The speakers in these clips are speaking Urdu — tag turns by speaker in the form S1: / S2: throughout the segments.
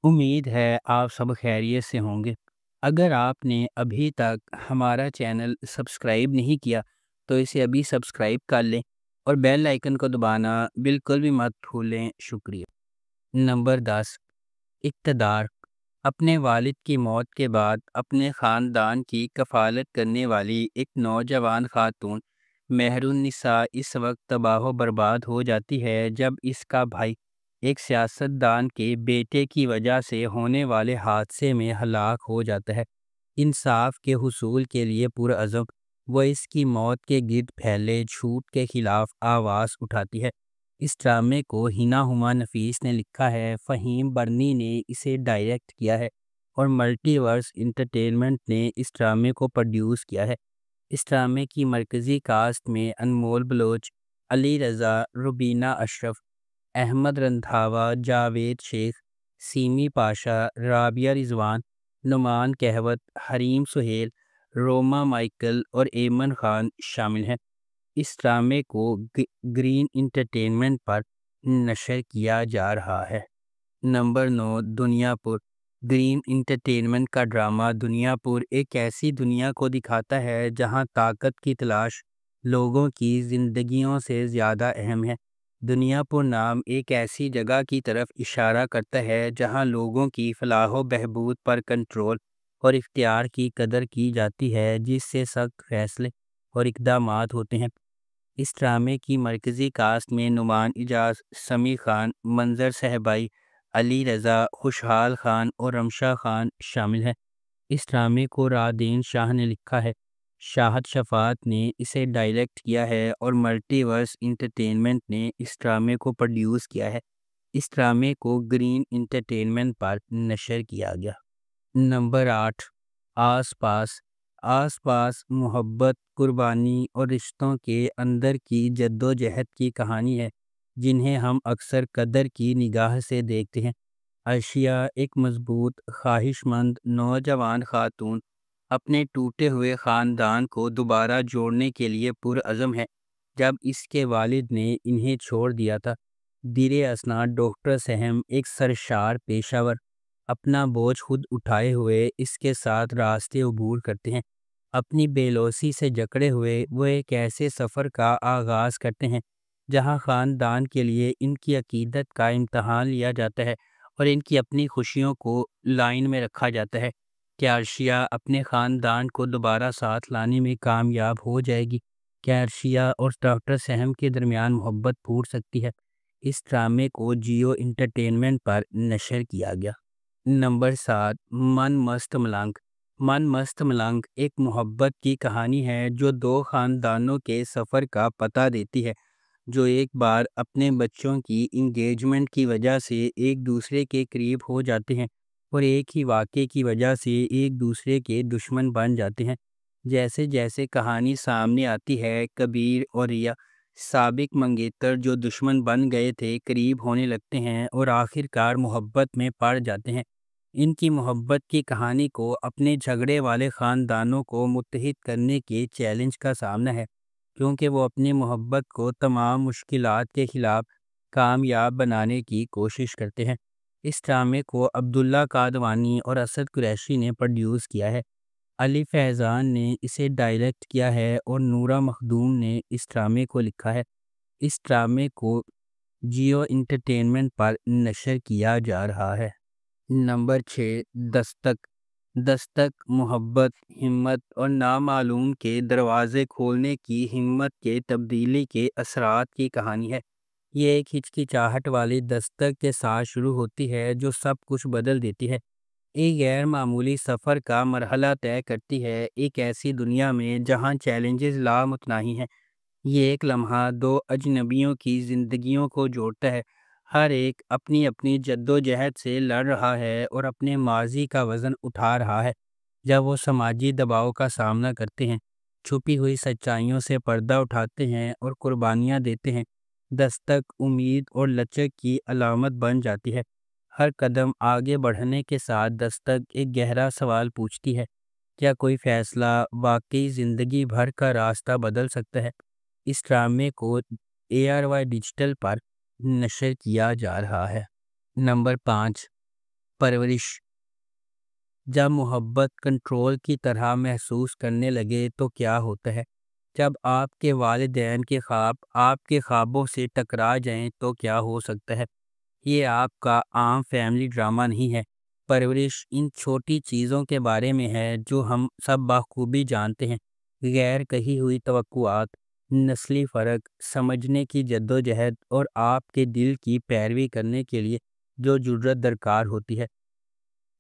S1: امید ہے آپ سب خیریت سے ہوں گے۔ اگر آپ نے ابھی تک ہمارا چینل سبسکرائب نہیں کیا تو اسے ابھی سبسکرائب کر لیں اور بیل آئکن کو دبانا بالکل بھی مت بھولیں۔ شکریہ۔ نمبر 10، اقتدار۔ اپنے والد کی موت کے بعد اپنے خاندان کی کفالت کرنے والی ایک نوجوان خاتون مہر النساء اس وقت تباہ و برباد ہو جاتی ہے جب اس کا بھائی ایک سیاستدان کے بیٹے کی وجہ سے ہونے والے حادثے میں ہلاک ہو جاتا ہے۔ انصاف کے حصول کے لیے پرعزم، وہ اس کی موت کے گرد پھیلے جھوٹ کے خلاف آواز اٹھاتی ہے۔ اس ڈرامے کو ہنا ہما نفیس نے لکھا ہے، فہیم برنی نے اسے ڈائریکٹ کیا ہے اور ملٹی ورس انٹرٹینمنٹ نے اس ڈرامے کو پروڈیوس کیا ہے۔ اس ڈرامے کی مرکزی کاسٹ میں انمول بلوچ، علی رضا، روبینہ اشرف، احمد رندھاوا، جاوید شیخ، سیمی پاشا، رابعہ رضوان، نعمان کہوت، حریم سہیل، روما مائیکل اور ایمن خان شامل ہیں۔ اس ڈرامے کو گرین انٹرٹینمنٹ پر نشر کیا جا رہا ہے۔ نمبر 9، دنیا پور۔ گرین انٹرٹینمنٹ کا ڈرامہ دنیا پور ایک ایسی دنیا کو دکھاتا ہے جہاں طاقت کی تلاش لوگوں کی زندگیوں سے زیادہ اہم ہے۔ دنیا پور نام ایک ایسی جگہ کی طرف اشارہ کرتا ہے جہاں لوگوں کی فلاح و بہبود پر کنٹرول اور اختیار کی قدر کی جاتی ہے، جس سے سخت فیصلے اور اقدامات ہوتے ہیں۔ اس ڈرامے کی مرکزی کاسٹ میں نعمان اجاز، سمیع خان، منظر صاحبائی، علی رضا، خوشحال خان اور رمشا خان شامل ہیں۔ اس ڈرامے کو رادین شاہ نے لکھا ہے، شاہد شفاعت نے اسے ڈائریکٹ کیا ہے اور ملٹی ورس انٹرٹینمنٹ نے اس ڈرامے کو پروڈیوس کیا ہے۔ اس ڈرامے کو گرین انٹرٹینمنٹ پر نشر کیا گیا۔ نمبر 8، آس پاس۔ آس پاس محبت، قربانی اور رشتوں کے اندر کی جد و جہد کی کہانی ہے جنہیں ہم اکثر قدر کی نگاہ سے دیکھتے ہیں۔ عرشیہ ایک مضبوط، خواہش مند نوجوان خاتون اپنے ٹوٹے ہوئے خاندان کو دوبارہ جوڑنے کے لیے پرعزم ہے۔ جب اس کے والد نے انہیں چھوڑ دیا تھا، دیر اثنا ڈاکٹر سہم ایک سرشار پیشہ ور اپنا بوجھ خود اٹھائے ہوئے اس کے ساتھ راستے عبور کرتے ہیں۔ اپنی بے لوثی سے جکڑے ہوئے وہ ایک ایسے سفر کا آغاز کرتے ہیں جہاں خاندان کے لیے ان کی عقیدت کا امتحان لیا جاتا ہے اور ان کی اپنی خوشیوں کو لائن میں رکھا جاتا ہے۔ کیا عرشیہ اپنے خاندان کو دوبارہ ساتھ لانے میں کامیاب ہو جائے گی؟ کیا عرشیہ اور ڈاکٹر سہم کے درمیان محبت پھوٹ سکتی ہے؟ اس ڈرامے کو جیو انٹرٹینمنٹ پر نشر کیا گیا۔ نمبر 7، من مست ملنگ۔ من مست ملنگ ایک محبت کی کہانی ہے جو دو خاندانوں کے سفر کا پتہ دیتی ہے جو ایک بار اپنے بچوں کی انگیجمنٹ کی وجہ سے ایک دوسرے کے قریب ہو جاتے ہیں اور ایک ہی واقعے کی وجہ سے ایک دوسرے کے دشمن بن جاتے ہیں۔ جیسے جیسے کہانی سامنے آتی ہے، کبیر اور ریا، سابق منگیتر جو دشمن بن گئے تھے، قریب ہونے لگتے ہیں اور آخر کار محبت میں پڑ جاتے ہیں۔ ان کی محبت کی کہانی کو اپنے جھگڑے والے خاندانوں کو متحد کرنے کے چیلنج کا سامنا ہے، کیونکہ وہ اپنی محبت کو تمام مشکلات کے خلاف کامیاب بنانے کی کوشش کرتے ہیں۔ اس ڈرامے کو عبداللہ قادوانی اور اسد قریشی نے پروڈیوس کیا ہے۔ علی فیضان نے اسے ڈائریکٹ کیا ہے اور نورہ مخدوم نے اس ڈرامے کو لکھا ہے۔ اس ڈرامے کو جیو انٹرٹینمنٹ پر نشر کیا جا رہا ہے۔ نمبر 6، دستک۔ دستک محبت، ہمت اور نامعلوم کے دروازے کھولنے کی ہمت کے تبدیلی کے اثرات کی کہانی ہے۔ یہ ایک ہچکچاہٹ والی دستک کے ساتھ شروع ہوتی ہے جو سب کچھ بدل دیتی ہے۔ ایک غیر معمولی سفر کا مرحلہ طے کرتی ہے، ایک ایسی دنیا میں جہاں چیلنجز لامتناہی ہیں۔ یہ ایک لمحہ دو اجنبیوں کی زندگیوں کو جوڑتا ہے، ہر ایک اپنی اپنی جد و جہد سے لڑ رہا ہے اور اپنے ماضی کا وزن اٹھا رہا ہے۔ جب وہ سماجی دباؤ کا سامنا کرتے ہیں، چھپی ہوئی سچائیوں سے پردہ اٹھاتے ہیں اور قربانیاں دیتے ہیں، دستک امید اور لچک کی علامت بن جاتی ہے۔ ہر قدم آگے بڑھنے کے ساتھ دستک ایک گہرا سوال پوچھتی ہے، کیا کوئی فیصلہ واقعی زندگی بھر کا راستہ بدل سکتا ہے؟ اس ڈرامے کو ARY ڈیجیٹل پر نشر کیا جا رہا ہے۔ نمبر 5، پرورش۔ جب محبت کنٹرول کی طرح محسوس کرنے لگے تو کیا ہوتا ہے؟ جب آپ کے والدین کے خواب آپ کے خوابوں سے ٹکرا جائیں تو کیا ہو سکتا ہے؟ یہ آپ کا عام فیملی ڈرامہ نہیں ہے۔ پرورش ان چھوٹی چیزوں کے بارے میں ہے جو ہم سب بخوبی جانتے ہیں: غیر کہی ہوئی توقعات، نسلی فرق، سمجھنے کی جدوجہد، اور آپ کے دل کی پیروی کرنے کے لیے جو جرأت درکار ہوتی ہے۔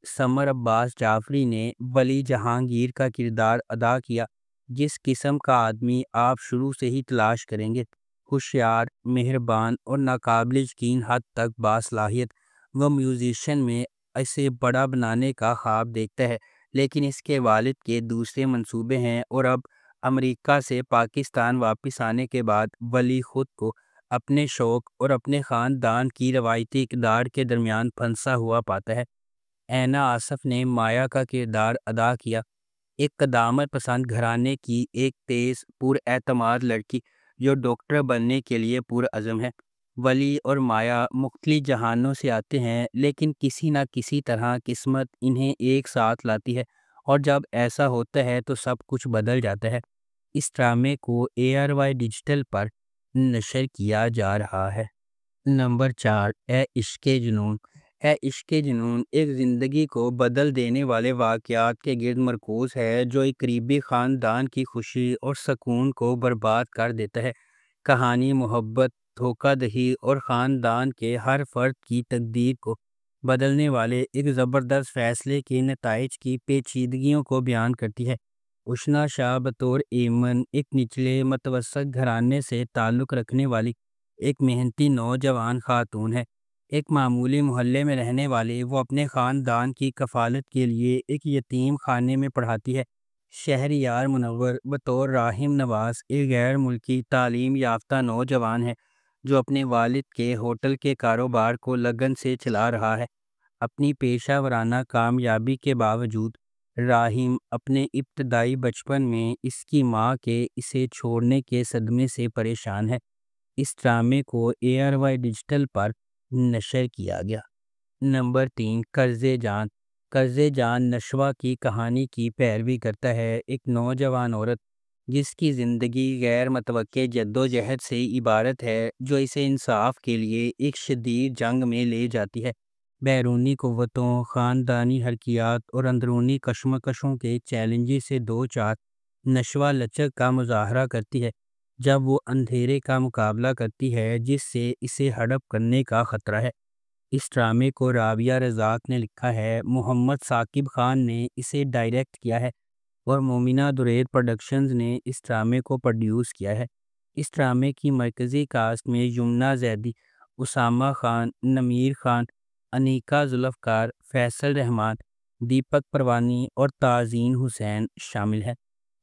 S1: سمر عباس جعفری نے ولی جہانگیر کا کردار ادا کیا۔ جس قسم کا آدمی آپ شروع سے ہی تلاش کریں گے، ہوشیار، مہربان اور ناقابل یقین حد تک باصلاحیت، وہ میوزیشین میں اسے بڑا بنانے کا خواب دیکھتا ہے، لیکن اس کے والد کے دوسرے منصوبے ہیں، اور اب امریکہ سے پاکستان واپس آنے کے بعد ولی خود کو اپنے شوق اور اپنے خاندان کی روایتی اقدار کے درمیان پھنسا ہوا پاتا ہے۔ اینا آصف نے مایا کا کردار ادا کیا، ایک قدامت پسند گھرانے کی ایک تیز پر اعتماد لڑکی جو ڈاکٹر بننے کے لیے پرعزم ہے۔ ولی اور مایا مختلف جہانوں سے آتے ہیں، لیکن کسی نہ کسی طرح قسمت انہیں ایک ساتھ لاتی ہے، اور جب ایسا ہوتا ہے تو سب کچھ بدل جاتا ہے۔ اس ڈرامے کو ARY ڈیجیٹل پر نشر کیا جا رہا ہے۔ نمبر 4، اے عشق جنون۔ اے عشق جنون ایک زندگی کو بدل دینے والے واقعات کے گرد مرکوز ہے جو ایک قریبی خاندان کی خوشی اور سکون کو برباد کر دیتا ہے۔ کہانی محبت، دھوکہ دہی اور خاندان کے ہر فرد کی تقدیر کو بدلنے والے ایک زبردست فیصلے کے نتائج کی پیچیدگیوں کو بیان کرتی ہے۔ اشنا شاہ بطور ایمن ایک نچلے متوسط گھرانے سے تعلق رکھنے والی ایک محنتی نوجوان خاتون ہے۔ ایک معمولی محلے میں رہنے والے وہ اپنے خاندان کی کفالت کے لیے ایک یتیم خانے میں پڑھاتی ہے۔ شہریار منور بطور راہم نواز ایک غیر ملکی تعلیم یافتہ نوجوان ہے جو اپنے والد کے ہوٹل کے کاروبار کو لگن سے چلا رہا ہے۔ اپنی پیشہ ورانہ کامیابی کے باوجود راہیم اپنے ابتدائی بچپن میں اس کی ماں کے اسے چھوڑنے کے صدمے سے پریشان ہے۔ اس ڈرامے کو ARY ڈیجیٹل پر نشر کیا گیا۔ نمبر 3، قرض جان۔ قرض جان نشوہ کی کہانی کی پیروی کرتا ہے، ایک نوجوان عورت جس کی زندگی غیر متوقع جدوجہد سے عبارت ہے جو اسے انصاف کے لیے ایک شدید جنگ میں لے جاتی ہے۔ بیرونی قوتوں، خاندانی حرکیات اور اندرونی کشمکشوں کے چیلنجز سے دو چار نشوہ لچک کا مظاہرہ کرتی ہے جب وہ اندھیرے کا مقابلہ کرتی ہے جس سے اسے ہڑپ کرنے کا خطرہ ہے۔ اس ڈرامے کو راویہ رزاق نے لکھا ہے، محمد ثاقب خان نے اسے ڈائریکٹ کیا ہے، اور مومنہ درید پروڈکشنز نے اس ڈرامے کو پروڈیوس کیا ہے۔ اس ڈرامے کی مرکزی کاسٹ میں یمنا زیدی، اسامہ خان، نمیر خان، انیکا ذوالفقار، فیصل رحمان، دیپک پروانی اور تازین حسین شامل ہیں۔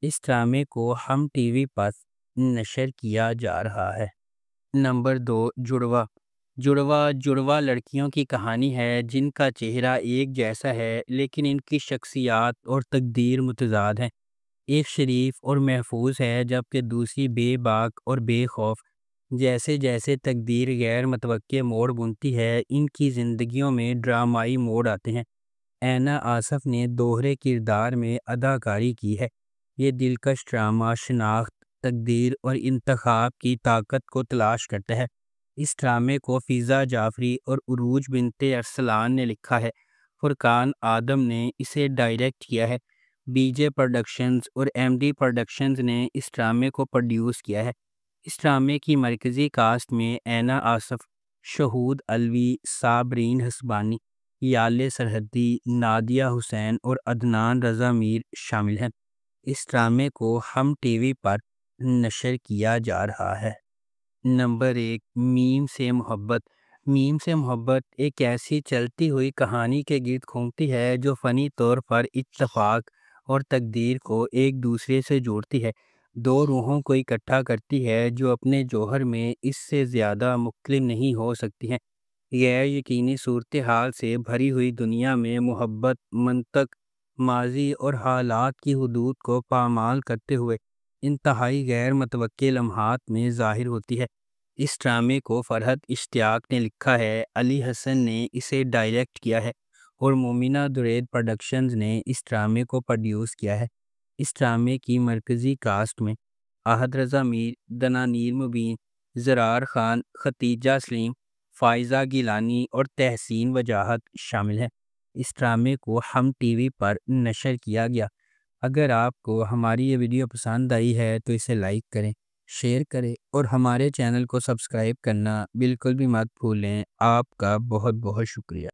S1: اس ڈرامے کو ہم ٹی وی پر نشر کیا جا رہا ہے۔ نمبر 2، جڑواں۔ جڑواں لڑکیوں کی کہانی ہے جن کا چہرہ ایک جیسا ہے لیکن ان کی شخصیات اور تقدیر متضاد ہیں۔ ایک شریف اور محفوظ ہے جبکہ دوسری بے باک اور بے خوف۔ جیسے جیسے تقدیر غیر متوقع موڑ بنتی ہے، ان کی زندگیوں میں ڈرامائی موڑ آتے ہیں۔ اینا آصف نے دوہرے کردار میں اداکاری کی ہے۔ یہ دلکش ڈرامہ شناخت، تقدیر اور انتخاب کی طاقت کو تلاش کرتا ہے۔ اس ڈرامے کو فضا جعفری اور عروج بنت ارسلان نے لکھا ہے۔ فرقان آدم نے اسے ڈائریکٹ کیا ہے۔ BJ پروڈکشنز اور MD پروڈکشنز نے اس ڈرامے کو پروڈیوس کیا ہے۔ اس ڈرامے کی مرکزی کاسٹ میں اینا آصف، شہود علوی، صابرین حسبانی، یالے سرحدی، نادیہ حسین اور عدنان رضا میر شامل ہیں۔ اس ڈرامے کو ہم ٹی وی پر نشر کیا جا رہا ہے۔ نمبر 1، میم سے محبت۔ میم سے محبت ایک ایسی چلتی ہوئی کہانی کے گرد گھومتی ہے جو فنی طور پر اتفاق اور تقدیر کو ایک دوسرے سے جوڑتی ہے، دو روحوں کو اکٹھا کرتی ہے جو اپنے جوہر میں اس سے زیادہ مختلف نہیں ہو سکتی ہیں۔ غیر یقینی صورتحال سے بھری ہوئی دنیا میں محبت منطق، ماضی اور حالات کی حدود کو پامال کرتے ہوئے انتہائی غیر متوقع لمحات میں ظاہر ہوتی ہے۔ اس ڈرامے کو فرحت اشتیاق نے لکھا ہے، علی حسن نے اسے ڈائریکٹ کیا ہے، اور مومنہ درید پروڈکشنز نے اس ڈرامے کو پروڈیوس کیا ہے۔ اس ڈرامے کی مرکزی کاسٹ میں احد رضا میر، دنانیر مبین، زرار خان، ختیجہ سلیم، فائزہ گیلانی اور تحسین وجاہت شامل ہیں۔ اس ڈرامے کو ہم ٹی وی پر نشر کیا گیا۔ اگر آپ کو ہماری یہ ویڈیو پسند آئی ہے تو اسے لائک کریں، شیئر کریں اور ہمارے چینل کو سبسکرائب کرنا بالکل بھی مت بھولیں۔ آپ کا بہت بہت شکریہ۔